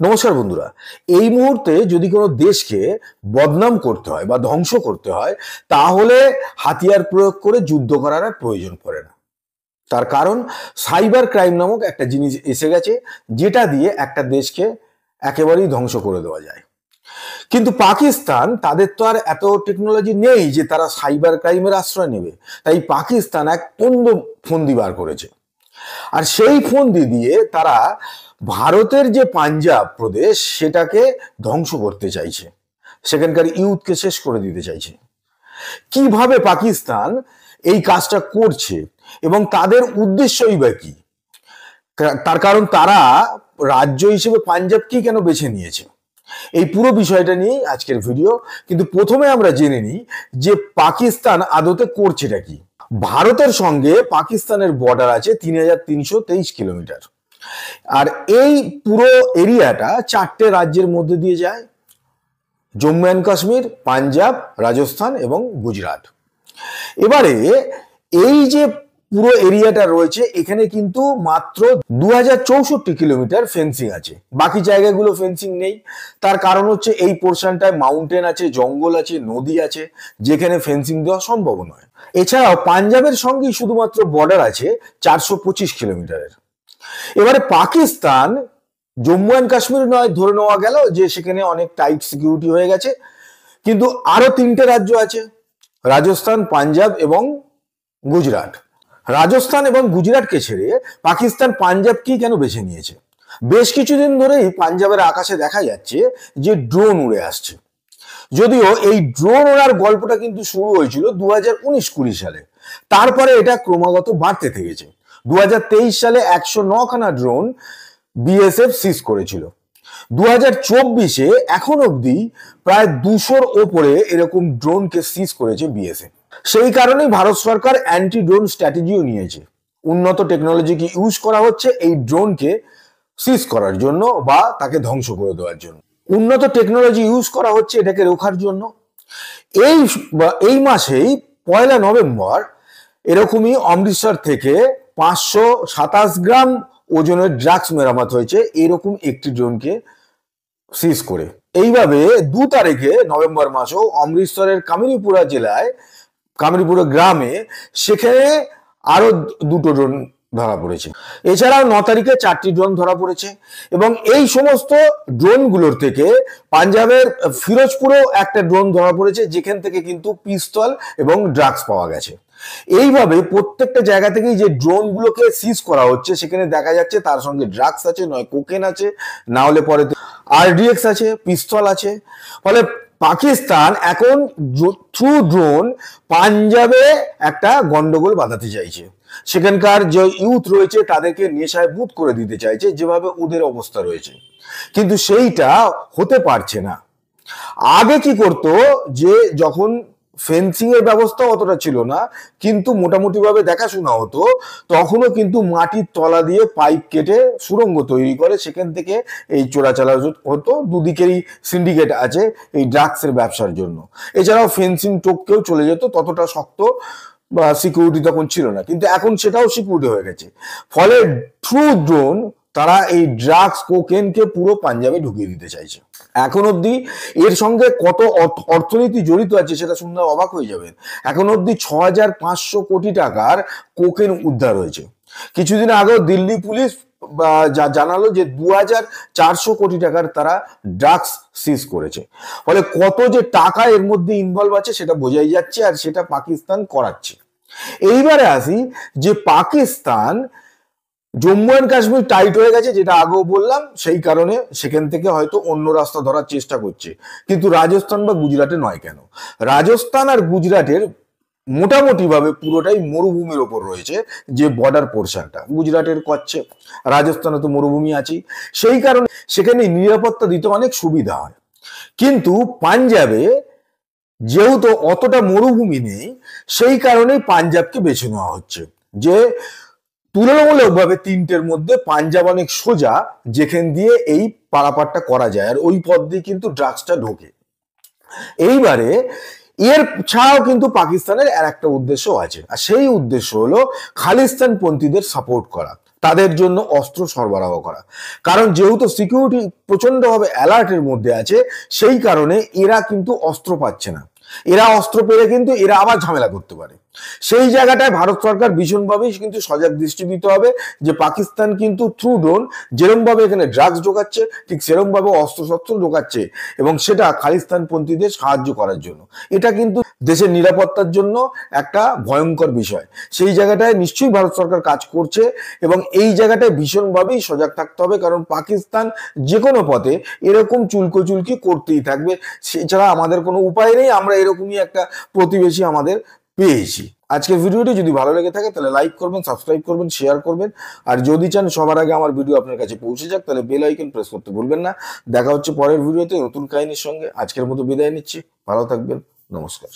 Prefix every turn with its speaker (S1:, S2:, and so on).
S1: নমস্কার বন্ধুরা। এই মুহূর্তে যদি কোনো দেশকে বদনাম করতে হয় বা ধ্বংস করতে হয়, তাহলে হাতিয়ার প্রয়োগ করে যুদ্ধ করার আর প্রয়োজন পড়ে না। তার কারণ সাইবার ক্রাইম নামক একটা জিনিস এসে গেছে, যেটা দিয়ে একটা দেশকে একেবারেই ধ্বংস করে দেওয়া যায়। কিন্তু পাকিস্তান, তাদের তো আর এত টেকনোলজি নেই যে তারা সাইবার ক্রাইমের আশ্রয় নেবে। তাই পাকিস্তান এক তন্দ ফন্দি বার করেছে, আর সেই ফন্দি দিয়ে তারা ভারতের যে পাঞ্জাব প্রদেশ সেটাকে ধ্বংস করতে চাইছে, সেখানকার ইউথকে শেষ করে দিতে চাইছে। কিভাবে পাকিস্তান এই কাজটা করছে এবং তাদের উদ্দেশ্যই বা কি? তার কারণ তারা রাজ্য হিসেবে পাঞ্জাবকেই কেন বেছে নিয়েছে, এই পুরো বিষয়টা নিয়েই আজকের ভিডিও। কিন্তু প্রথমে আমরা জেনে নিই যে পাকিস্তান আদতে করছেটা কি। ভারতের সঙ্গে পাকিস্তানের বর্ডার আছে 3323 কিলোমিটার, আর এই পুরো এরিয়াটা 4টে রাজ্যের মধ্যে দিয়ে যায়: জম্মু অ্যান্ড কাশ্মীর, পাঞ্জাব, রাজস্থান এবং গুজরাট। এবারে এই যে পুরো এরিয়াটা রয়েছে, এখানে কিন্তু মাত্র 2064 কিলোমিটার ফেন্সিং আছে, বাকি জায়গাগুলো ফেন্সিং নেই। তার কারণ হচ্ছে এই পোর্শনটায় মাউন্টেন আছে, জঙ্গল আছে, নদী আছে, যেখানে ফেন্সিং দেওয়া সম্ভব নয়। এছাড়াও পাঞ্জাবের সঙ্গেই শুধুমাত্র বর্ডার আছে 425 কিলোমিটারের। এবারে পাকিস্তান জম্মু অ্যান্ড কাশ্মীর নয়, ধরে নেওয়া গেল যে সেখানে অনেক টাইট সিকিউরিটি হয়ে গেছে, কিন্তু আরো 3টে রাজ্য আছে: রাজস্থান, পাঞ্জাব এবং গুজরাট। রাজস্থান এবং গুজরাটকে ছেড়ে পাকিস্তান পাঞ্জাবকেই কেন বেছে নিয়েছে? বেশ কিছুদিন ধরেই পাঞ্জাবের আকাশে দেখা যাচ্ছে যে ড্রোন উড়ে আসছে। যদিও এই ড্রোন ওড়ার গল্পটা কিন্তু শুরু হয়েছিল 2019-20 সালে, তারপরে এটা ক্রমাগত বাড়তে থেকেছে। 2023 সালে 109 খানা ড্রোন বিএসএফ সিজ করেছিল। 2024-এ এখন অবধি প্রায় 200-র ওপরে এরকম ড্রোনকে সিজ করেছে বিএসএফ। সেই কারণেই ভারত সরকার অ্যান্টি ড্রোন স্ট্র্যাটেজিও নিয়েছে। উন্নত টেকনোলজিকে ইউজ করা হচ্ছে এই ড্রোনকে সিজ করার জন্য বা তাকে ধ্বংস করে দেওয়ার জন্য। উন্নত টেকনোলজি ইউজ করা হচ্ছে এটাকে রোখার জন্য। এই মাসেই 1 নভেম্বর এরকমই অমৃতসর থেকে 527 গ্রাম ওজনের ড্রাগস মেরামত হয়েছে এরকম একটি ড্রোনকে সিজ করে। এইভাবে 2 তারিখে নভেম্বর মাসেও অমৃতসরের কামিনীপুরা জেলায় কামিনীপুরা গ্রামে সেখানে আরো 2টো ড্রোন ধরা পড়েছে। এছাড়াও 9 তারিখে 4টি ড্রোন ধরা পড়েছে, এবং এই সমস্ত ড্রোনগুলোর থেকে পাঞ্জাবের ফিরোজপুরেও একটা ড্রোন ধরা পড়েছে, যেখান থেকে কিন্তু পিস্তল এবং ড্রাগস পাওয়া গেছে। এইভাবে প্রত্যেকটা জায়গা থেকেই যে ড্রোনগুলোকে সিজ করা হচ্ছে, সেখানে দেখা যাচ্ছে তার সঙ্গে ড্রাগস আছে, নয় কোকেন আছে, না হলে পরে আরডিএক্স আছে, পিস্তল আছে। ফলে পাকিস্তান এখন থ্রু ড্রোন পাঞ্জাবে একটা গন্ডগোল বাঁধাতে চাইছে। সেখানকার যে ইউথ রয়েছে তাদেরকে নেশায় বুঁদ করে দিতে চাইছে, যেভাবে ওদের অবস্থা রয়েছে। কিন্তু সেইটা হতে পারছে না। আগে কি করতো, যে যখন ফেন্সিং এর ব্যবস্থা অতটা ছিল না, কিন্তু মোটামুটি ভাবে দেখাশোনা হতো, তখনও কিন্তু মাটির তলা দিয়ে পাইপ কেটে সুড়ঙ্গ তৈরি করে সেখান থেকে এই চোরাচালান হতো। দুদিকেরই সিন্ডিকেট আছে এই ড্রাগসের ব্যবসার জন্য। এছাড়াও ফেন্সিং টোপকেও চলে যেত, ততটা শক্ত বা সিকিউরিটি তখন ছিল না, কিন্তু এখন সেটাও সিকিউরিটি হয়ে গেছে। ফলে থ্রু ড্রোন তারা এই ড্রাগস কোকেনকে পুরো পাঞ্জাবে ঢুকিয়ে দিতে চাইছে। এখন অব্দি এর সঙ্গে কত অর্থনীতি জড়িত আছে সেটা শুনলে অবাক হয়ে যাবেন। এখন অব্দি 6500 কোটি টাকার কোকেন উদ্ধার হয়েছে। কিছুদিন আগেও দিল্লি পুলিশ জানালো যে 2400 কোটি টাকার তারা ড্রাগস সিজ করেছে। ফলে কত যে টাকা এর মধ্যে ইনভলভ আছে সেটা বোঝাই যাচ্ছে, আর সেটা পাকিস্তান করাচ্ছে। এইবারে আসি যে পাকিস্তান জম্মু অ্যান্ড কাশ্মীর টাইট হয়ে গেছে, যেটা আগেও বললাম, সেই কারণে সেখান থেকে হয়তো অন্য রাস্তা ধরার চেষ্টা করছে। কিন্তু রাজস্থান বা গুজরাটে নয় কেন? রাজস্থান আর গুজরাটের মোটামুটি ভাবে পুরোটাই মরুভূমির ওপর রয়েছে, যে বর্ডার পোর্শনটা গুজরাটের কচ্ছে, রাজস্থানে তো মরুভূমি আছেই, সেই কারণে সেখানে নিরাপত্তা দিতে অনেক সুবিধা হয়। কিন্তু পাঞ্জাবে যেহেতু অতটা মরুভূমি নেই, সেই কারণেই পাঞ্জাবকে বেছে নেওয়া হচ্ছে। যে তুলনামূলকভাবে 3টের মধ্যে পাঞ্জাব অনেক সোজা, যেখান দিয়ে এই পারাপারটা করা যায়, আর ওই পথ দিয়ে কিন্তু ড্রাগসটা ঢোকে। এইবারে এর ছাড়াও কিন্তু পাকিস্তানের আর একটা উদ্দেশ্য আছে, আর সেই উদ্দেশ্য হলো খালিস্তান পন্থীদের সাপোর্ট করা। তাদের জন্য অস্ত্র সরবরাহ করা। কারণ যেহেতু সিকিউরিটি প্রচন্ডভাবে অ্যালার্টের মধ্যে আছে, সেই কারণে এরা কিন্তু অস্ত্র পাচ্ছে না। এরা অস্ত্র পেলে কিন্তু এরা আবার ঝামেলা করতে পারে। সেই জায়গাটায় ভারত সরকার ভীষণভাবেই কিন্তু সজাগ দৃষ্টি দিতে হবে যে পাকিস্তান কিন্তু থ্রু ড্রোন যেরমভাবে এখানে ড্রাগস ঢোকাচ্ছে, ঠিক সেরমভাবে অস্ত্রশস্ত্র ঢোকাচ্ছে, এবং সেটা খালিস্তানপন্থীদের সাহায্য করার জন্য। এটা কিন্তু দেশের নিরাপত্তার জন্য একটা ভয়ঙ্কর বিষয়। সেই জায়গাটায় নিশ্চয়ই ভারত সরকার কাজ করছে, এবং এই জায়গাটায় ভীষণভাবেই সজাগ থাকতে হবে, কারণ পাকিস্তান যে কোনো পথে এরকম চুলকি করতেই থাকবে। সেছাড়া আমাদের কোনো উপায় নেই, আমরা এরকমই একটা প্রতিবেশী আমাদের পেয়েছি। আজকের ভিডিওটি যদি ভালো লেগে থাকে তাহলে লাইক করবেন, সাবস্ক্রাইব করবেন, শেয়ার করবেন, আর যদি চান সবার আগে আমার ভিডিও আপনার কাছে পৌঁছে যাক তাহলে বেল আইকন প্রেস করতে ভুলবেন না। দেখা হচ্ছে পরের ভিডিওতে নতুন কাহিনীর সঙ্গে। আজকের মতো বিদায় নিচ্ছি, ভালো থাকবেন, নমস্কার।